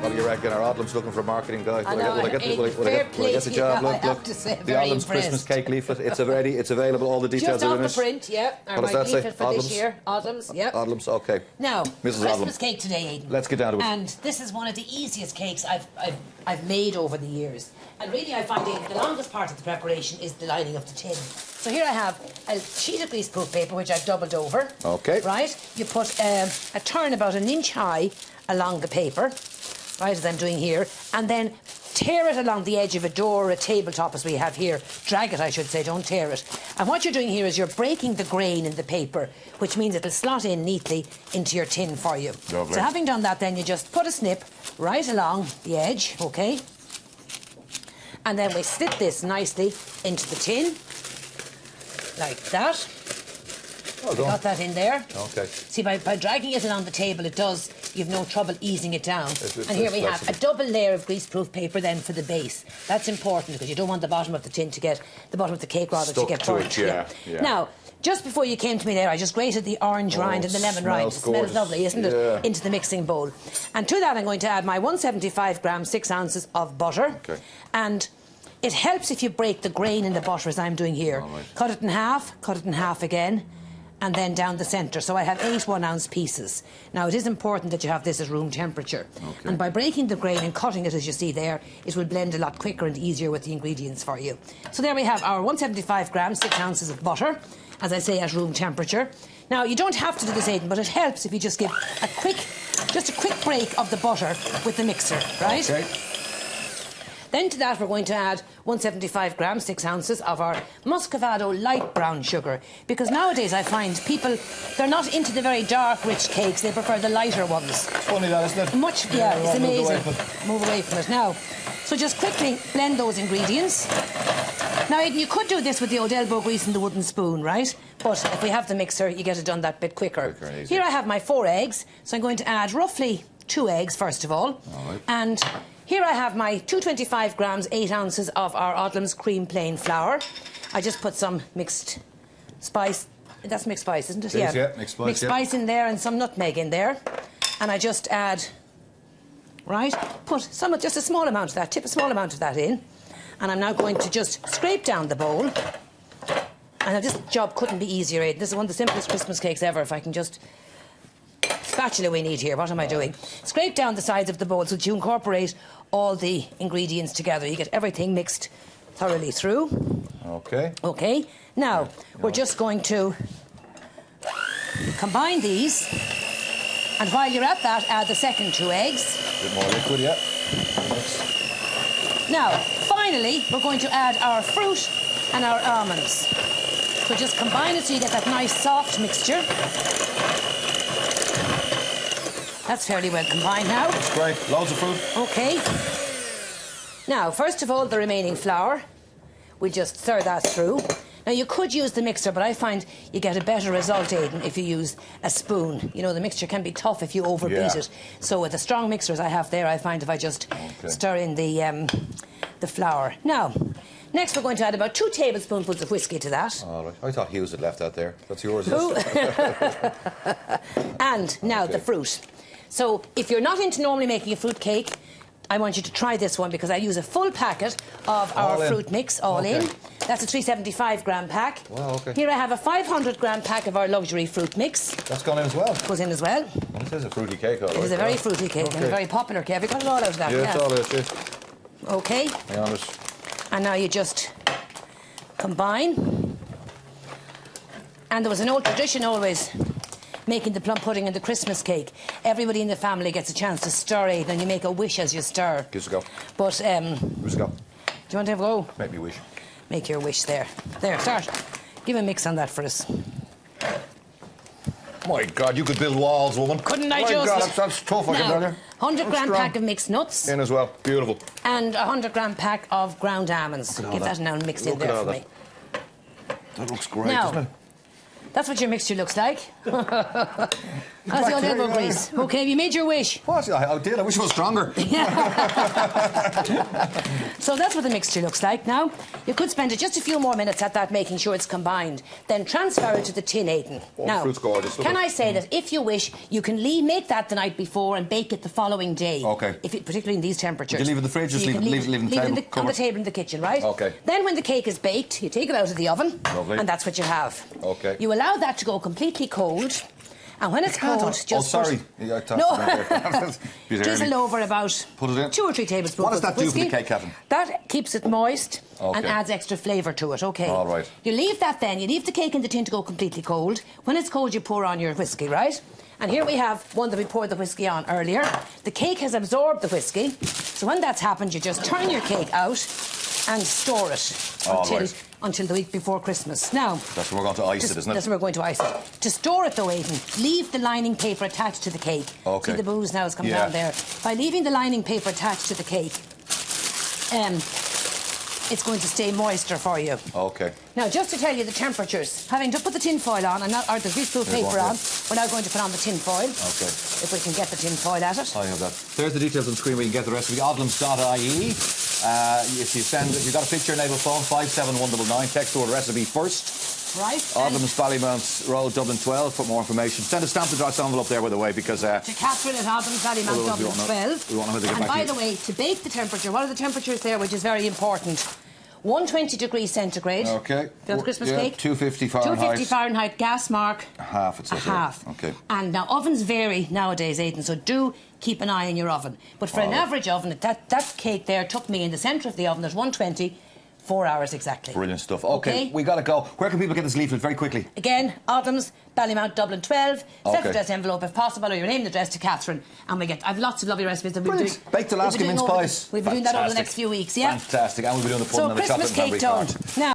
What do you reckon? Our Odlums looking for a marketing guy. Will I get the job? Yeah, Look. the Odlums Christmas cake leaflet. It's available. All the details just are in it. Just off the print, yeah. What does that say? Leaflet for this year. Odlums, yep. Odlums, okay. Now, Mrs. Christmas Odlum. cake today, Aidan. Let's get down to it. And this is one of the easiest cakes I've made over the years. And really, I find the longest part of the preparation is the lining of the tin. So here I have a sheet of greaseproof paper, which I've doubled over. Okay. Right? You put a turn about an inch high along the paper, right, as I'm doing here, and then tear it along the edge of a door or a tabletop, as we have here. Drag it, I should say, don't tear it. And what you're doing here is you're breaking the grain in the paper, which means it'll slot in neatly into your tin for you. Lovely. So having done that, then you just put a snip right along the edge, okay? And then we slip this nicely into the tin, like that. Well done. Got that in there. Okay. See, by dragging it along the table, you've no trouble easing it down. And here we have a double layer of greaseproof paper then for the base. That's important because you don't want the bottom of the tin to get, the bottom of the cake rather, to get burnt. Yeah. Now, just before you came to me there, I just grated the orange rind and the lemon rind. It smells lovely, isn't it? Into the mixing bowl. And to that I'm going to add my 175 grams, 6 ounces of butter. Okay. And it helps if you break the grain in the butter, as I'm doing here. All right. Cut it in half again, and then down the centre. So I have 8 1-ounce pieces. Now, it is important that you have this at room temperature. Okay. And by breaking the grain and cutting it, as you see there, it will blend a lot quicker and easier with the ingredients for you. So there we have our 175 grams, 6 ounces of butter, as I say, at room temperature. Now, you don't have to do this, Aidan, but it helps if you just give just a quick break of the butter with the mixer, right? Okay. Then to that we're going to add 175 grams, 6 ounces of our Muscovado light brown sugar. Because nowadays I find people, they're not into the very dark, rich cakes. They prefer the lighter ones. Funny that, isn't it? Yeah, it's amazing. Move away from it. Now, so just quickly blend those ingredients. Now, Aidan, you could do this with the old elbow grease and the wooden spoon, right? But if we have the mixer, you get it done that bit quicker. Here I have my 4 eggs. So I'm going to add roughly 2 eggs, first of all. Right. And here I have my 225 grams, 8 ounces of our Odlums cream plain flour. I just put some mixed spice. That's mixed spice, isn't it? Yeah, mixed spice. Mixed spice in there and some nutmeg in there. And I just add, right, just a small amount of that, tip a small amount of that in. And I'm now going to just scrape down the bowl. And this job couldn't be easier, Aidan. This is one of the simplest Christmas cakes ever. If I can just... Spatula we need here. What am I doing? Scrape down the sides of the bowl so that you incorporate all the ingredients together. You get everything mixed thoroughly through. Okay. Okay. Now, we're just going to combine these. And while you're at that, add the second 2 eggs. A bit more liquid, yeah. Now, finally, we're going to add our fruit and our almonds. So just combine it so you get that nice soft mixture. That's fairly well combined now. That's great. Loads of fruit. Okay. Now, first of all, the remaining flour. We'll just stir that through. Now, you could use the mixer, but I find you get a better result, Aidan, if you use a spoon. You know, the mixture can be tough if you overbeat it. So with the strong mixers I have there, I find if I just stir in the flour. Now, next we're going to add about 2 tablespoonfuls of whiskey to that. All right. I thought Hughes had left that there. That's yours. And now the fruit. So if you're not into normally making a fruit cake, I want you to try this one because I use a full packet of our fruit mix, all in. That's a 375 gram pack. Wow, okay. Here I have a 500 gram pack of our luxury fruit mix. That's gone in as well. Goes in as well. Well, it is a fruity cake, all right. It is a very fruity cake and a very popular cake. Have you got it all out of that? Yeah, it's all out, yeah. Okay. Be honest. And now you just combine. And there was an old tradition always making the plum pudding and the Christmas cake. Everybody in the family gets a chance to stir it, and you make a wish as you stir. Give us a go. But, Give us a go. do you want to have a go? Make me wish. Make your wish there. There, start. Give a mix on that for us. My God, you could build walls, woman. Couldn't I My just? God, that's tough, I can tell you. 100 gram pack of mixed nuts. In as well. Beautiful. And a 100 gram pack of ground almonds. Give that now and mix in there for me. That looks great, now, doesn't it? That's what your mixture looks like. That's the old elbow grease. OK, have you made your wish? What? I did. I wish it was stronger. So that's what the mixture looks like. Now, you could spend just a few more minutes at that, making sure it's combined. Then transfer it to the tin, Aidan. Now, fruit's gorgeous. can I say that if you wish, you can make that the night before and bake it the following day. OK. Particularly in these temperatures. You can leave it in the fridge, just leave it in the table. On the table in the kitchen, right? OK. Then when the cake is baked, you take it out of the oven. Lovely. And that's what you have. OK. You allow that to go completely cold. And when it's cold, just sorry. drizzle over about Put it in. 2 or 3 tablespoons. What does that do for the cake, Catherine? That keeps it moist and adds extra flavour to it. OK. All right. You leave that then. You leave the cake in the tin to go completely cold. When it's cold, you pour on your whiskey, right? And here we have one that we poured the whiskey on earlier. The cake has absorbed the whiskey. So when that's happened, you just turn your cake out and store it until the week before Christmas. Now, that's when we're going to ice it, isn't it? That's when we're going to ice it. To store it though, Aidan, leave the lining paper attached to the cake. OK. See the booze now has come down there. By leaving the lining paper attached to the cake, it's going to stay moister for you. OK. Now, just to tell you the temperatures, having to put the tin foil on, or the greaseproof paper on, we're now going to put on the tin foil. OK. If we can get the tin foil at it. I have that. There's the details on the screen where you can get the recipe. Odlums.ie. If you've got a picture, enable phone 57199. Text the word recipe first. Right. Odlums, Ballymount Road, Dublin 12. For more information, send a stamped address envelope there, by the way, because to Catherine at Odlums, Ballymount, Dublin 12. We want to know how to get and back by the way, to bake the temperature, what are the temperatures there, which is very important? 120 degrees centigrade. OK. The Christmas cake. 250 Fahrenheit. 250 Fahrenheit. Gas mark. Half, it says. Half. OK. And now ovens vary nowadays, Aidan, so do keep an eye on your oven. But for an average oven, that cake there took me in the centre of the oven at 120. 4 hours exactly. Brilliant stuff. OK, we got to go. Where can people get this leaflet very quickly? Again, Odlums, Ballymount, Dublin 12. Self-addressed envelope if possible, or your name and address to Catherine. And I've lots of lovely recipes that we'll be doing. Baked Alaska mince pies. We'll be doing that over the next few weeks, yeah? Fantastic. And we'll be doing the pudding and the chocolate and Christmas cake done. Now,